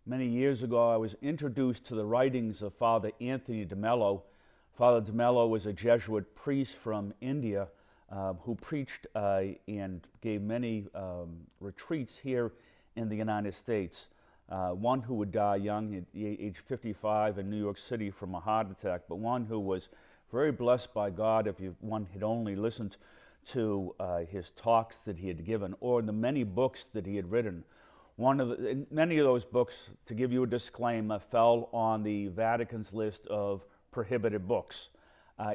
Many years ago, I was introduced to the writings of Father Anthony de Mello. Father de Mello was a Jesuit priest from India who preached and gave many retreats here in the United States. One who would die young at age 55 in New York City from a heart attack, but one who was very blessed by God if one had only listened to his talks that he had given or the many books that he had written. Many of those books, to give you a disclaimer, fell on the Vatican's list of prohibited books.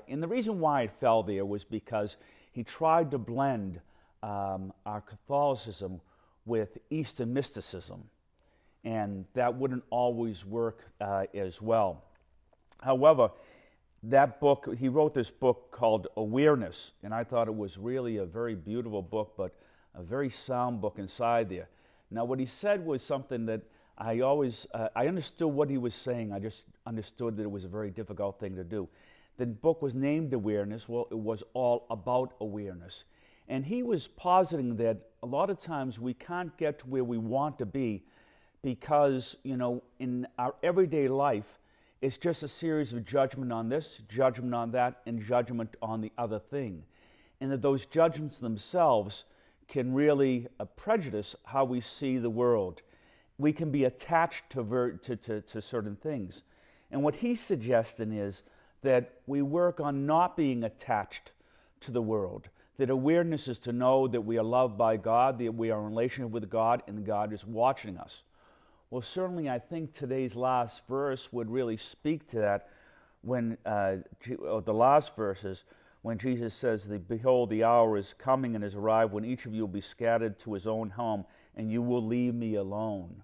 And the reason why it fell there was because he tried to blend our Catholicism with Eastern mysticism, and that wouldn't always work as well. However, that book, he wrote this book called Awareness, and I thought it was really a very beautiful book, but a very sound book inside there. Now, what he said was something that I understood what he was saying. I just understood that it was a very difficult thing to do. The book was named Awareness. Well, it was all about awareness. And he was positing that a lot of times we can't get to where we want to be because, in our everyday life, it's just a series of judgment on this, judgment on that, and judgment on the other thing. And that those judgments themselves can really prejudice how we see the world. We can be attached to certain things. And what he's suggesting is that we work on not being attached to the world. That awareness is to know that we are loved by God, that we are in relationship with God, and God is watching us. Well, certainly I think today's last verse would really speak to that when the last verses, when Jesus says, "Behold, the hour is coming and has arrived when each of you will be scattered to his own home, and you will leave me alone."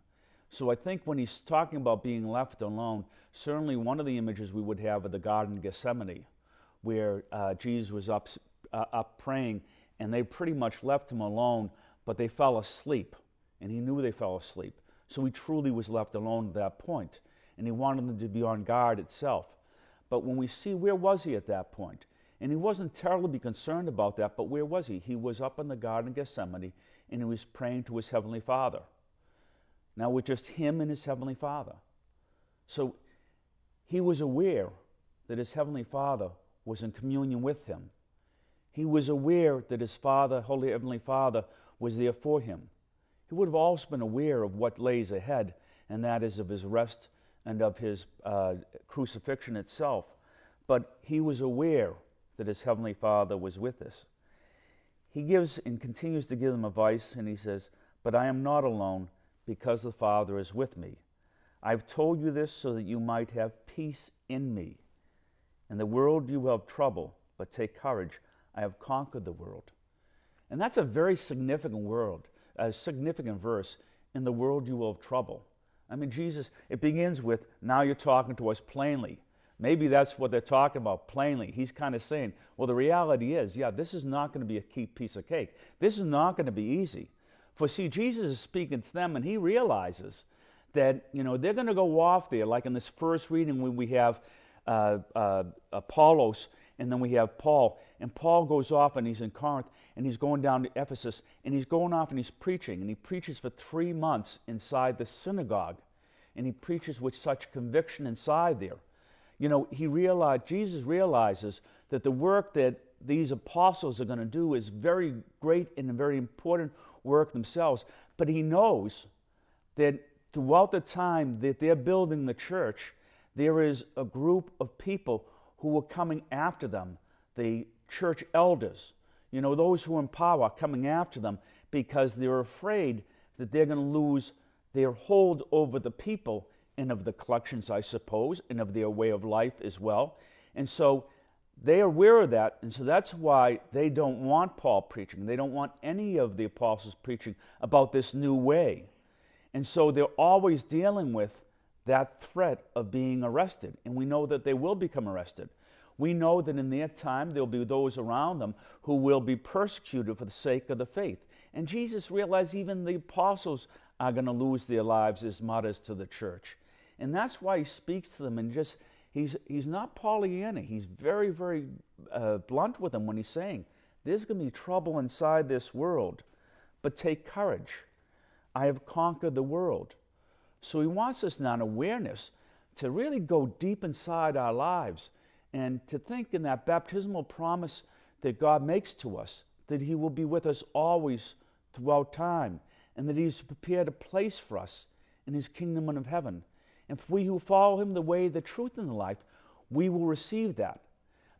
So I think when he's talking about being left alone, certainly one of the images we would have of the Garden of Gethsemane, where Jesus was up praying, and they pretty much left him alone, but they fell asleep, and he knew they fell asleep. So he truly was left alone at that point, and he wanted them to be on guard itself. But when we see where was he at that point, and he wasn't terribly concerned about that, but where was he? He was up in the Garden of Gethsemane, and he was praying to his Heavenly Father. Now, with just him and his Heavenly Father. So he was aware that his Heavenly Father was in communion with him. He was aware that his Father, Holy Heavenly Father, was there for him. He would have also been aware of what lays ahead, and that is of his rest and of his crucifixion itself. But he was aware that his Heavenly Father was with us. He gives and continues to give them advice, and he says, "But I am not alone, because the Father is with me. I've told you this so that you might have peace in me. In the world you will have trouble, but take courage. I have conquered the world." And that's a very significant verse. In the world you will have trouble. I mean, Jesus, it begins with, now you're talking to us plainly. Maybe that's what they're talking about, plainly. He's kind of saying, well, the reality is, this is not going to be a piece of cake. This is not going to be easy. For see, Jesus is speaking to them, and he realizes that, they're going to go off there, like in this first reading when we have Apollos, and then we have Paul. And Paul goes off, and he's in Corinth, and he's going down to Ephesus, and he's going off and he's preaching. And he preaches for 3 months inside the synagogue. And he preaches with such conviction inside there. Jesus realizes that the work that these apostles are going to do is very great and a very important work themselves. But he knows that throughout the time that they're building the church, there is a group of people who are coming after them, the church elders, those who are in power coming after them because they're afraid that they're going to lose their hold over the people and of the collections, I suppose, and of their way of life as well. And so they are aware of that, and so that's why they don't want Paul preaching. They don't want any of the apostles preaching about this new way. And so they're always dealing with that threat of being arrested, and we know that they will become arrested. We know that in their time there will be those around them who will be persecuted for the sake of the faith. And Jesus realized even the apostles are going to lose their lives as martyrs to the church. And that's why he speaks to them, and he's not Pollyanna. He's very, very blunt with them when he's saying, there's going to be trouble inside this world, but take courage. I have conquered the world. So he wants us now in awareness to really go deep inside our lives and to think in that baptismal promise that God makes to us, that he will be with us always throughout time, and that he's prepared a place for us in his kingdom of heaven. And if we who follow him the way, the truth, and the life, we will receive that.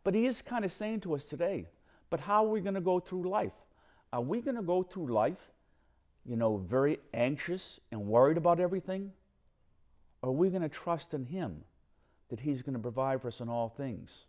But he is kind of saying to us today, but how are we going to go through life? Are we going to go through life, very anxious and worried about everything? Or are we going to trust in him that he's going to provide for us in all things?